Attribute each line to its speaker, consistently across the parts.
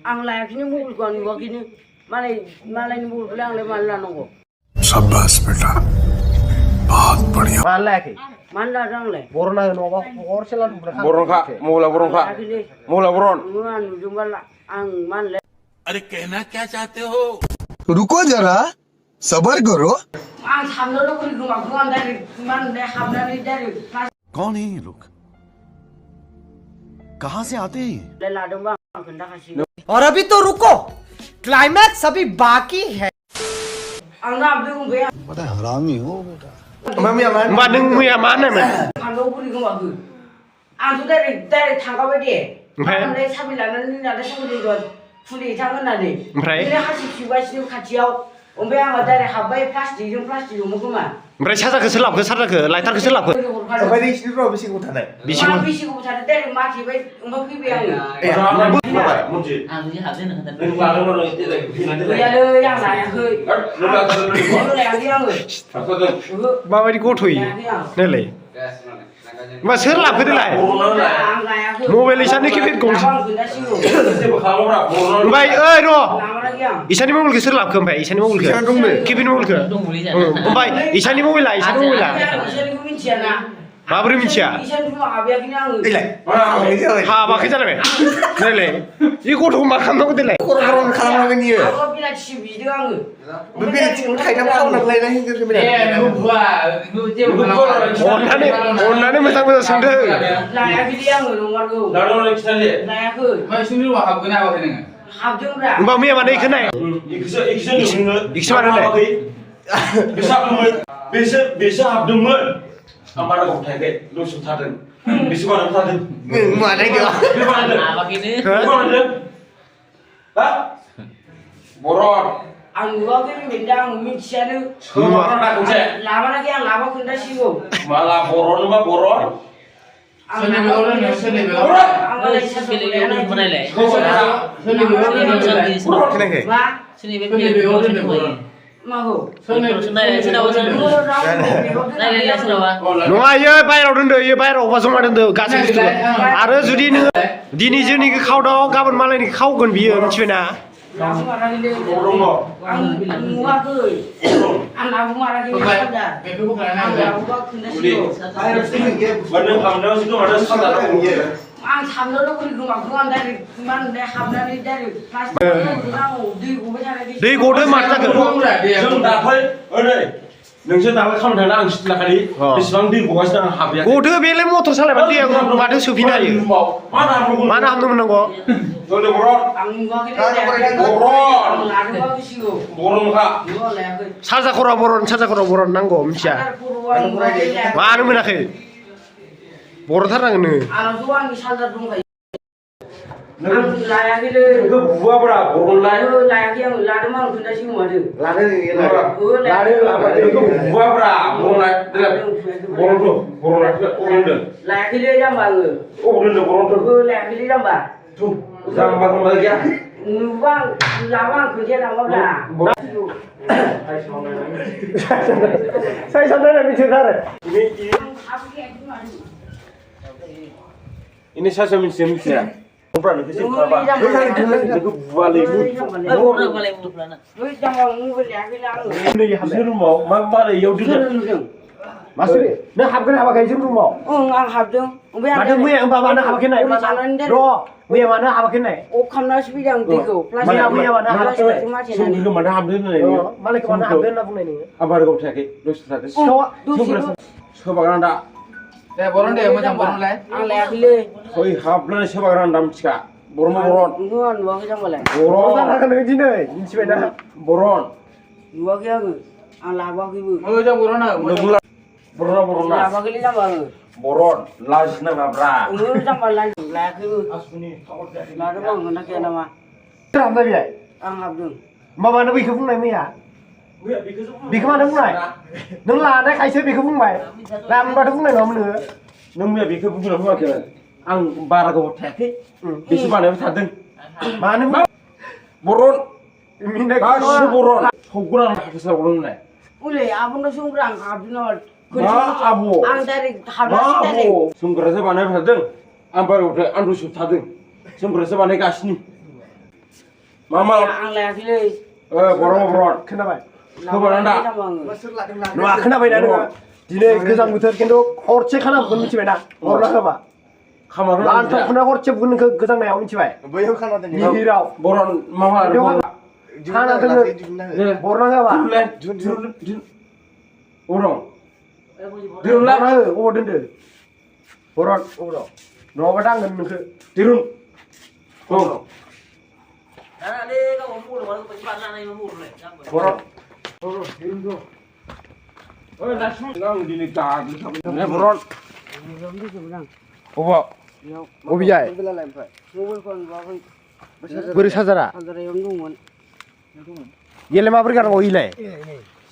Speaker 1: आं लायाखैनो मबाइलखौ आं नुवाखैनो मालायनि मबाइलखौलाय आंलाय मानो लानांगौ
Speaker 2: शाबाश बेटा बहुत बढ़िया
Speaker 3: मानो लायाखै
Speaker 1: मानो लादों आंलाय
Speaker 3: बर'ना नङाबा हरसे लादोंब्रा
Speaker 4: बर'नखा मबाइला बर'नखा मबाइला बर'न
Speaker 1: आं नुदोंबा आं मा होनलाय
Speaker 2: अरे कहना क्या चाहते हो रुको जरा सबर करो
Speaker 1: आं साननानै बोरै गोमाखो आं डाइरेक्ट मा होनलाय हाबनानै डाइरेक्ट
Speaker 2: कौन है ये लोग कहाँ से आते हैं
Speaker 1: लादोंबा आं खोन्थाखासिगोन
Speaker 3: और अभी तो रुको क्लाइमैक्स अभी बाकी है
Speaker 1: आं हाबदों ओमफ्राय
Speaker 2: बड़ा हरामी हो बेटा
Speaker 4: होमबा नों मैया मा होननायमोन
Speaker 1: साननानै बोरै गोमाखो आंथ' डाइरेक्ट थांखाबाय दे
Speaker 4: ओमफ्राय?
Speaker 1: आंलाय साबि लानानै नालाय साबि फुलि थां होननानै
Speaker 4: ओमफ्राय?
Speaker 1: बिदिनो हासिब सिबगासिनो खाथियाव ओमफ्राय आंहा डाइरेक्ट हाबबाय प्लास्टिक हमो खोमा
Speaker 4: ओमफ्राय सार्जारखौ सोर लाबोखो सार्जारखौ लाइटारखौ सोर लाबोखो
Speaker 3: ओमफ्य नोंसिनिफ्राव बेसे गोबाव थानाय
Speaker 1: मा बेसे गोबाव थादों डाइरेक्ट माथिबाय ओमफ्राय फैबाय आङो गैयालै आं लायाखै लायाखै आङो
Speaker 4: माबायदि गथ'यो नायलाय होमबा सोर लाबोखो देलाय
Speaker 1: आं लायाखै
Speaker 4: मबाइल इसानि किपेड गंसे
Speaker 1: आं खोन्थासिगौ
Speaker 4: ओमफ्राय ओइ र'
Speaker 1: लामाराखै आं
Speaker 4: इसानि मबाइलखौ सोर लाबोखो ओमफ्राय इसानि मबाइलखौ किपेड मबाइलखौ ओमफ्राय इसानि मबाइला
Speaker 1: इसोरनिखौ मिथियाना
Speaker 4: माबोरै मिथिया
Speaker 1: इसोरनि रुमाव हाबैयाखैनो आङो
Speaker 4: हाबाखै जालायबाय नायलाय बे गथ'खौ मा खालामनांगौ देलाय
Speaker 3: खर'खर'न खालामनांगोन इयो
Speaker 1: आगोलाव बिलाथिसो बिदों आङो
Speaker 3: बे बेलेगथिं थाइथाम खावनांलायना
Speaker 4: अननानै मोजां मोजां सोंदो
Speaker 1: लायाखैलै आङो नंमारगौ लायाखै हाबदोंब्रा
Speaker 4: होमबा मैया मानो इखो नाय इखोसो मानो नाय
Speaker 5: बेसो हाबदोंमोन आं बारा गोबाव थायाखै दसे थादों बेसो बारा थादों
Speaker 3: माने गया
Speaker 5: बे बानायदों हा बर'न
Speaker 1: आं नुवाखै बेदा आं मिथियानो लामाराखै आं लाबा खोन्थासिगौ
Speaker 5: माला बर'न मा बर'न
Speaker 1: माखौ
Speaker 4: नङा इयो बायराव दोनदो इयो बायराव अबा जमा दोनदो गासै बुस्थुखौ आरो जुदि नोङो दिनै जोंनिखौ खावदाव गाबोन मालायनिखौ खावगोन बियो मिथिबायना
Speaker 1: आं नुवाखै आं लाबो माराखै आं लाबोबा खोन्थासिगौ
Speaker 5: नों हाबनायाव जिथु माथो सानजादों
Speaker 1: आं साननानै बोरै गोमाखो आं डाइरेक्ट मा होनलाय हाबनानै डाइरेक्ट प्लास्टिक आं दै गबाय थानाय
Speaker 4: दै गदो माथो जाखो
Speaker 5: जों दाख्लै ओरै नोंसोर दाख्लै खालामनो थांना आं सिथ्लाखालि बेसेबां दै गगासिनो आं हाबैयाखै
Speaker 4: गदो बेलाय मटर सालायबा दैया माथो सोफिनो हायो मानो हाबनो मोननांगौ
Speaker 5: जल्दि बर'न
Speaker 1: आं नुवाखै
Speaker 5: बर'न
Speaker 1: लादोंबा बेसिगौ
Speaker 5: बर'नखा
Speaker 1: लायाखै
Speaker 4: सार्जा खरा बर'न नांगौ मिथिया मानो मोनाखै बर'थारनांगोन नोङो
Speaker 1: आंनावथ' आंनि चार्जार दंखायो आं लायाखैलै
Speaker 5: नोंखौ बुवाब्रा बर'नलाय
Speaker 1: लायाखै आं लादोंबा आं खोन्थासिगौ माथो
Speaker 5: नोंखौ बुवाब्रा बर'नलाय बर'नदों
Speaker 1: लायाखैलै जाम्बा आङो
Speaker 5: अबाव दोनदों बर'नखौ
Speaker 1: लायाखैलै जाम्बा
Speaker 5: जाम्बा खालामना गैया
Speaker 1: नुबा लाबा आं खोन्थाया नामाब्रा
Speaker 4: साइ साननाय मिथियो आरो
Speaker 5: ini saya misalnya Bukan itu sih apa? Itu buali itu. Ini ya hasil rumah, mana ya udah.
Speaker 4: Masih, nah habkan apa kayak rumah?
Speaker 1: Ang habdong.
Speaker 4: Mana mu yang bawa mana habkan naik? Bro, mu yang mana habkan naik?
Speaker 1: Oh, kamera sebidang tiga.
Speaker 4: Mana mana habkan naik?
Speaker 5: Sungguh mana habkan naik?
Speaker 4: Mana ke mana habkan naik ini?
Speaker 5: Apa ada kau cakap? Terus tadi. Sebagai anda.
Speaker 3: boron deh macam boron lah.
Speaker 1: Ang lagi.
Speaker 5: Koi hablan sebagai anda macam boron boron.
Speaker 1: Bukan, bukan kita boleh.
Speaker 4: Boron akan begini nih, ini sepeda.
Speaker 5: Boron.
Speaker 1: Bukan kita tu. Ang laba kita.
Speaker 3: Oh, jauh boron lah.
Speaker 5: Boron lah.
Speaker 1: Laba kita laba.
Speaker 5: Boron, laj nama bra.
Speaker 1: Umur kita malah lagi. Asuni. Lalu bang, mana kaya nama?
Speaker 4: Ramai dia.
Speaker 1: Ang habdong.
Speaker 4: Mama nak bikin pun ni ya? Bikin mana pun ni? Nung lah, nak kaisa bikin pun ni. Ram pada pun ni ngam ni.
Speaker 5: Nung ni bikin pun ni apa kira? Ang bara kau cakap. Bisu mana yang sadeng?
Speaker 4: Mana pun?
Speaker 5: Boron.
Speaker 4: Minta
Speaker 5: Kasih boron. Hukuran kisah boron ni.
Speaker 1: Ule, abang tu sungguh ang habdong.
Speaker 5: Abu.
Speaker 1: Ang dari habdong dari.
Speaker 5: Sungguh rasa mana yang sadeng? Ang baru dah andu sup sadeng. Sungguh rasa mana kasih ni? Mama.
Speaker 1: Ang layakhile.
Speaker 5: Boron.
Speaker 4: खोनाबाय
Speaker 5: Khobaran da.
Speaker 4: नङा खोनाबायना नोङो दिनै गोजां बोथोर खिन्थु हरसे खालामगोन मिथिबायना हरना होबा
Speaker 5: Khamar.
Speaker 4: लान्थ'खौना हरसे बुगोन नोंखौ गोजांनायाव मिथिबाय
Speaker 2: बैयाव खाना दोन
Speaker 4: निहिराव
Speaker 5: Boron mama.
Speaker 4: खाना दोनो हरना होबा
Speaker 5: Jun. Boron.
Speaker 4: हरना हो अबाव दोनदो हरन अबाव नङाबा दांगोन नोंखौ
Speaker 5: Dirun.
Speaker 4: हरन
Speaker 5: Oi, langsung nang dini tag.
Speaker 4: हरन अबाव अबियाय बोरै साजारा गेले माबोरै गारनांगौ इलाय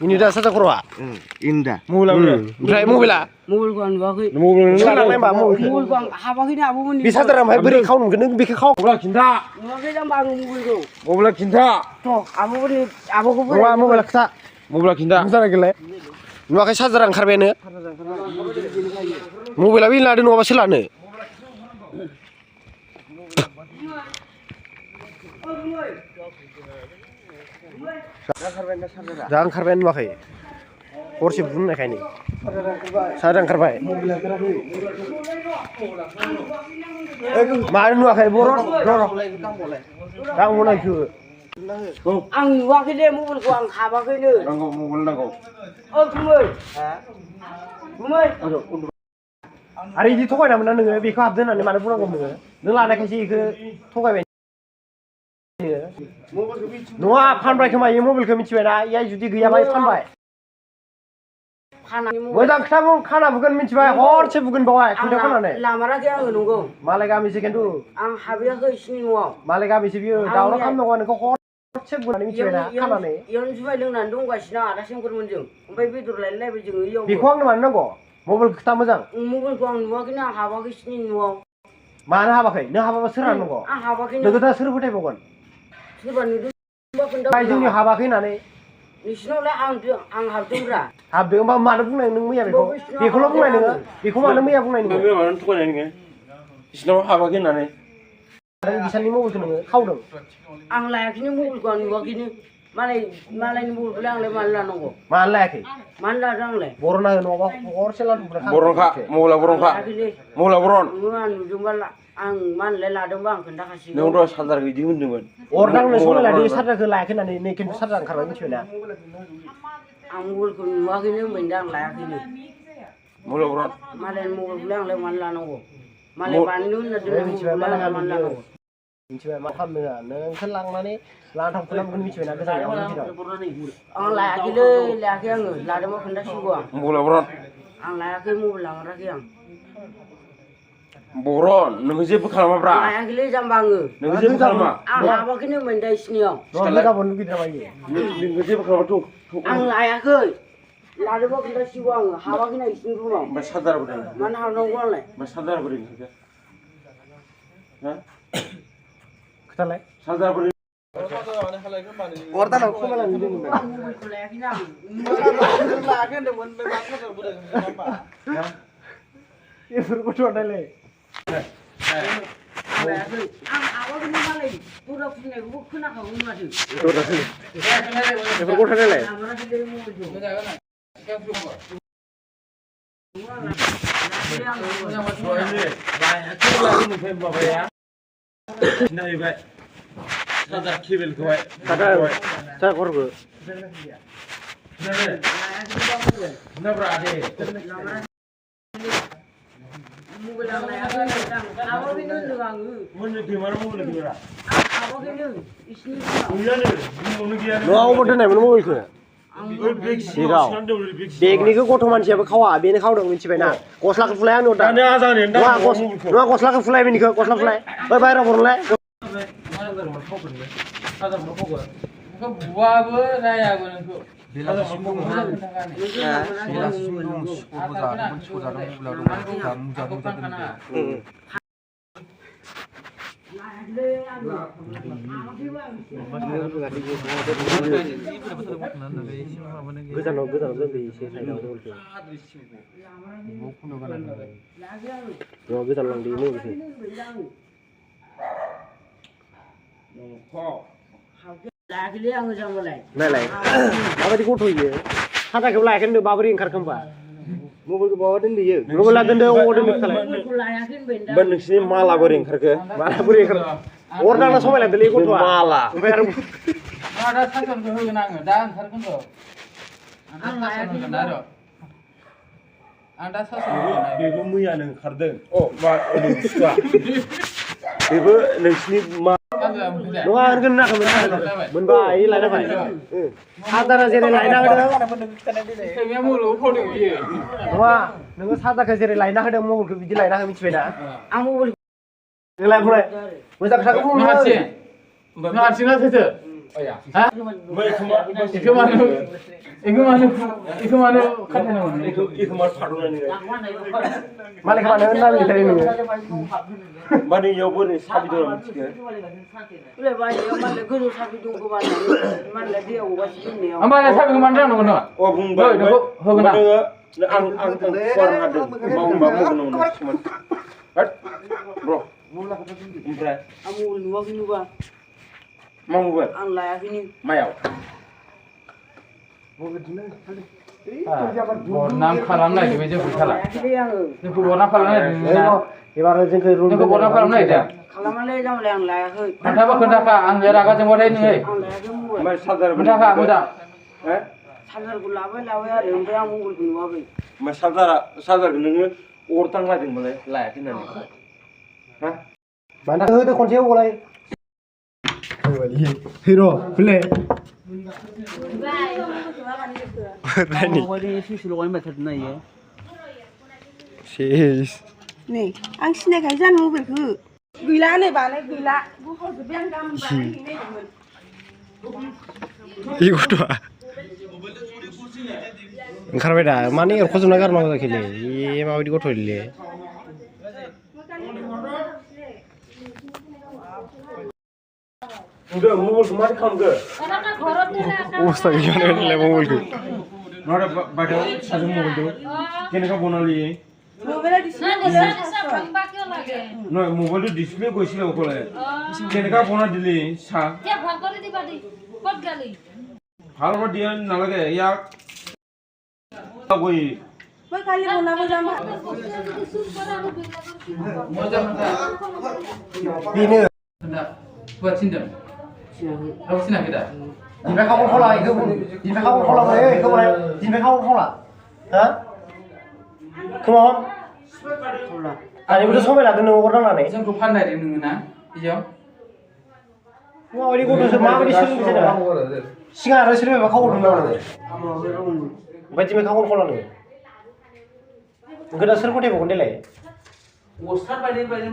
Speaker 4: इनि दा साजा खर'आ
Speaker 2: Indah.
Speaker 4: ओमफ्राय मबाइला
Speaker 1: Mobile ko nuwakhi.
Speaker 4: सोलांनाय मा mobile
Speaker 1: Mobile ko habakhi na abo mo ni.
Speaker 4: बे साजारा ओमफ्राय बोरै खावनो मोनगोन नों बेखौ खाव
Speaker 5: Mobile kinta.
Speaker 1: Nuwakhi jam bang mobile ko.
Speaker 5: Mobile kinta.
Speaker 1: To abo ko ni abo ko.
Speaker 4: नङा मबाइला खोथा
Speaker 5: Mobile kinta.
Speaker 4: मोजां गेले नुवाखै साजारा ओंखारबायानो मबाइला बे लादो नङाबा सोलानो दा ओंखारबायानो नुवाखै हरसे बुंनायखायनो साजा ओंखारबाय मानो नुवाखै बर' दा बनायखो
Speaker 1: Ang nuwakhi de mobile ko ang habakhi ni.
Speaker 5: Nanggo mobile nanggo.
Speaker 1: Oh kumai. Kumai.
Speaker 4: आरो इदि थगायना मोना नोङो बेखौ हाबदो होननानै मानो बुंनांगौ नोङो नों लानायखायसो इखो थगायबाय नङा फानबाय खोमा इयो मबाइलखौ मिथिबायना इया जुदि गैयाबा फानबाय मोजां खोथा बुं खाना बुगोन मिथिबाय हरसे बुगोन बावहाय खुन्थायाव खानानै
Speaker 1: Lamarakhi ang nunggu.
Speaker 4: मालाय गामिसो खिन्थु
Speaker 1: Ang habakhi sini nuwa.
Speaker 4: मालाय गामिसो बियो दावराव खालामनांगौ नोंखौ हरसे बुगोन मिथिबायना खानानै
Speaker 1: Yon subai loंनानै दंगासिनो आदा सेंफोर मोनजों ओमफ्राय बेदर लायलायबाय जोङो इयाव
Speaker 4: बेखौ आंनो मानो नांगौ मबाइल खोथा मोजां
Speaker 1: मबाइल को आं नुवाखै ना हाबाखै सिनि न'आव
Speaker 4: मानो हाबाखै नों हाबाबा सोर हानांगौ
Speaker 1: आं हाबाखै
Speaker 4: नोंखौ दा सोर फोथायबावगोन
Speaker 1: सोरबा नुदों बा खोन्था
Speaker 4: बाय जोंनि हाबाखै होननानै
Speaker 1: नोंसिनावलाय आं हाबदोंब्रा
Speaker 4: हाबदों होमबा मानो बुंनाय नों मैया बेखौल' बुंनाय नोङो बेखौ मानो मैया बुंनाय नोङो
Speaker 5: Mami mana tuh kan ini? Islam apa gini nane?
Speaker 4: बिसानि मबाइलखौ नोङो खावदों
Speaker 1: आं लायाखैनो मबाइलखौ आं नुवाखैनो मालायनि मबाइलखौलाय आंलाय मानो लानांगौ
Speaker 4: मानो लायाखै
Speaker 1: मानो लादों आंलाय
Speaker 4: बर'ना नङाबा हरसे लादुंब्रा
Speaker 5: Boron kak, mula boron kak,
Speaker 1: लायाखैलै
Speaker 5: mula boron.
Speaker 1: नोङो आं नुदोंबा आं मानोलाय लादोंबा आं खोन्थाखासिगोन
Speaker 5: Nung tuh sadar gitu mendingan.
Speaker 4: अरदांनो समायलादि सार्जारखौ लायाखै होननानै नै खिन्थु सार्जार ओंखारबाय मिथिबायना
Speaker 1: आं मबाइलखौ नुवाखैनो मोनदों आं लायाखैनो
Speaker 5: Mula boron.
Speaker 1: मालायनि मबाइलखौलाय आंलाय मानो लानांगौ मालाय बानायनो होनना दोननाय मबाइलखौलाय आंलाय मानो लानांगौ
Speaker 4: मिथिबाय मा खालामदों नोंखौ लांनानै लांथाम खालामगोन मिथिबायना गोजानाव
Speaker 1: आं लायाखैलै लायाखै आङो लादोंबा खोन्थासिगौ
Speaker 5: Mula boron.
Speaker 1: आं लायाखै मबाइल लामाराखै आं
Speaker 5: Boron, nunggu siapa kalau bra?
Speaker 1: लायाखैलै जाम्बा आङो
Speaker 5: Nunggu siapa kalau mah?
Speaker 1: आं हाबाखैनो मोनदों सिनियाव
Speaker 4: नङाबा गाबोन लुगैदों नामा
Speaker 5: Nunggu siapa kalau tuh?
Speaker 1: आं लायाखै लादोंबा खोन्थासिगौ आङो हाबाखैना इसिनि रुमाव
Speaker 5: Mas sadar bener.
Speaker 1: मानो हाबनांगौ आंलाय
Speaker 5: Mas sadar bener. Hah?
Speaker 4: खोथालाय
Speaker 5: Sadar bener.
Speaker 2: Ordan aku malah ngidung.
Speaker 1: मबाइलखौ लायाखैना आं
Speaker 4: बेफोरखौथ' हरनायलाय
Speaker 1: आं लायाखै आं हाबाखैनो मालाय दरा फुजिनायखौबो खोनाखागौ माथो
Speaker 4: बेफोरखौ हरनायलाय
Speaker 1: लामाराखैलै मबाइलखौ
Speaker 5: Nahibay. Sadar kibel kau.
Speaker 4: sadar korgo
Speaker 5: Nah berade.
Speaker 1: Mobile आं लायाखै हाबाखैनो होनदों आङो
Speaker 5: Mana gimana mau lagi berah?
Speaker 1: हाबाखैनो इसिनि रुमाव
Speaker 5: Iya deh, mau lagi ya.
Speaker 4: न'आव दोननायमोन मबाइलखौ
Speaker 5: Siram.
Speaker 4: बेगनिखौ गथ' मानसियाबो खावा बेनो खावदों मिथिबायना गस्लाखौ फुलाय आंनो दा
Speaker 5: Tanya azan ini.
Speaker 4: नङा गस्लाखौ फुलाय बेनिखौ गस्ला फुलाय बै बाहेराव हरलाय
Speaker 6: buahबो रायाबो नोंखौ
Speaker 4: गोजानाव दोनदो एसे साइडआव गोजानाव लांदो मबाइलखौ
Speaker 1: लायाखैलै आङो जाम्बालाय
Speaker 4: नायलाय माबायदि गथ' इयो साथाखौबो लायाखै होनदों माबोरै ओंखारखो होमबा मबाइलखौ माबा दोनदोयो मबाइला दोनदो अबाव दोनदो खालाय
Speaker 1: मबाइलखौ लायाखै होनबाय दा
Speaker 5: ओमफ्राय नोंसिनि माला बोरै ओंखारखो
Speaker 4: माला बोरै ओंखार अर नांना समायलांदोलै गथ'आ
Speaker 5: माला
Speaker 4: ओमफ्राय आरो
Speaker 6: दा सानसेखौ होगोन आङो दा ओंखारगोन र' आं दा सासन होगोन आरो आं दा सासन होगोन
Speaker 5: बेबो मैयानो ओंखारदों मा बुस्थुआ बेबो नोंसिनि मा
Speaker 4: नङा होनगोन नाखौमोन मोनबाय लायना फै सादारा जेरै लायना होदों
Speaker 6: सैमाया मबाइलाव फावदों बियो
Speaker 4: नङा नोङो सादाखौ जेरै लायना होदों मबाइलखौ बिदि लायना हो मिथिबाय ना
Speaker 1: आं मबाइल
Speaker 4: नोंलाय बुंलाय मोजां खोथाखौ बुं
Speaker 6: नों हारसिंना सोरथो हा इखौ मानो खाथायनांगौ
Speaker 5: इखौ मा फारनानै
Speaker 4: मालिक मानो होनना मिथिखायो नोङो
Speaker 5: माने इयाव बोरै साबि दं मिथिगो
Speaker 1: बिलाय बायनायाव मालाय गोजौ साबि दंखोमा मालाय दैयाव गबासो दोननायाव
Speaker 6: ओमफ्राय साबिखौ मानो राननांगौ नोङो
Speaker 5: बुंबाय
Speaker 6: नोंखौ होगोन आं
Speaker 5: नोङो आं फुवार हादों मावबा मबाइल नङा ब्र ओमफ्राय
Speaker 1: आं मबाइल नुवाखै नुबा
Speaker 5: मा मबाइल
Speaker 1: आं लायाखैनो
Speaker 5: मायाव
Speaker 6: बदनाम खालामनो नागिरबाय जोंखौ खाला
Speaker 1: लायाखैलै आङो
Speaker 6: जोंखौ बदनाम खालामनो नागिरदों
Speaker 4: एबार जोंखौ
Speaker 6: जोंखौ बदनाम खालामनो नागिरदों
Speaker 1: खालामालै जाम्बालाय आं लायाखै
Speaker 6: खोन्थाबा खोन्थाखा आं रागा जोंबाथाय नोङो
Speaker 1: आं लायाखै मबाइल
Speaker 5: ओमफ्राय सार्जार
Speaker 6: खोन्थाखा मोजां
Speaker 1: चार्जारखौ लाबाय आरो ओमफ्राय आं मबाइलखौ नुवाखै
Speaker 5: ओमफ्राय सार्जारखौ नोङो अर दांलायदोंमोनलाय लायाखै होननानै हा
Speaker 4: मानो होदो खनसे गलाय हिर' फैलाय
Speaker 7: नै आं सिनायखायो जानो मबाइलखौ गैला नै बानाय गैला बहावजोब्बाय आं गाबोन बानायहैनो नागिरदोंमोन
Speaker 4: इ गथ'आ ओंखारबाय दा माने एरख'जोबना गारनांगौ जाखैलै ए माबायदि गथ'लै
Speaker 5: मबाइलखौ मारै खालामगो
Speaker 4: अबस्था गैया नालाय मबाइलखौ
Speaker 5: नङा बायदाव साजों मबाइल दो केनेका बनाली
Speaker 7: मबाइला डिसप्ले
Speaker 5: নয় মোবাইলটো ডিসপ্লে গৈছিল অকলে কেনেকা বনা দিলি চা
Speaker 8: ভাল কৰি দিবা দি কত গালি
Speaker 5: ভাল কৰি দিয়া নালাগে ইয়াক গৈ
Speaker 7: মই কালি বনাব যাম
Speaker 6: मोजां
Speaker 4: बेनो
Speaker 6: buat sindem aku sinak kita
Speaker 4: दिनबाय खावल खावला इखौ दिनबाय खावल खावला बै इखौ बोलाय दिनबाय खावल खावला हा खोमाव आनिबोथ' समाय लादों नों हरनांनानै
Speaker 6: जोंखौ फाननायदों नोङो ना इयाव
Speaker 4: माबायदि गथ'सो माबायदि सोलोंदों जेनेबा सिगां आरो सोलोंबायबा खावलदों नामा नोङो ओमफ्राय दिनबाय खावल खावला नोङो गोदा सोर फोथायबावगोन देलाय
Speaker 6: अस्टार बायदि बायदि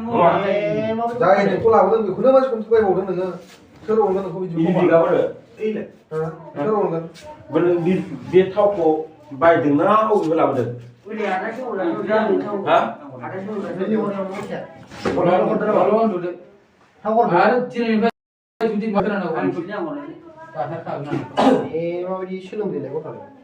Speaker 2: जाय नोंखौ लाबोदों बेखौनो मानसिखौनो थगायबावदों नोङो सोर हरगोन नोंखौ बिदि
Speaker 5: बिगाबो
Speaker 2: सोर हरगोन
Speaker 5: बे थावखौ बायदोंना अबेबा लाबोदों हा
Speaker 6: आरो दिनैनिफ्राय जुदि बाथ्रा नांगौ
Speaker 4: ए माबायदि सोलोंदोंलाय गथ'आलाय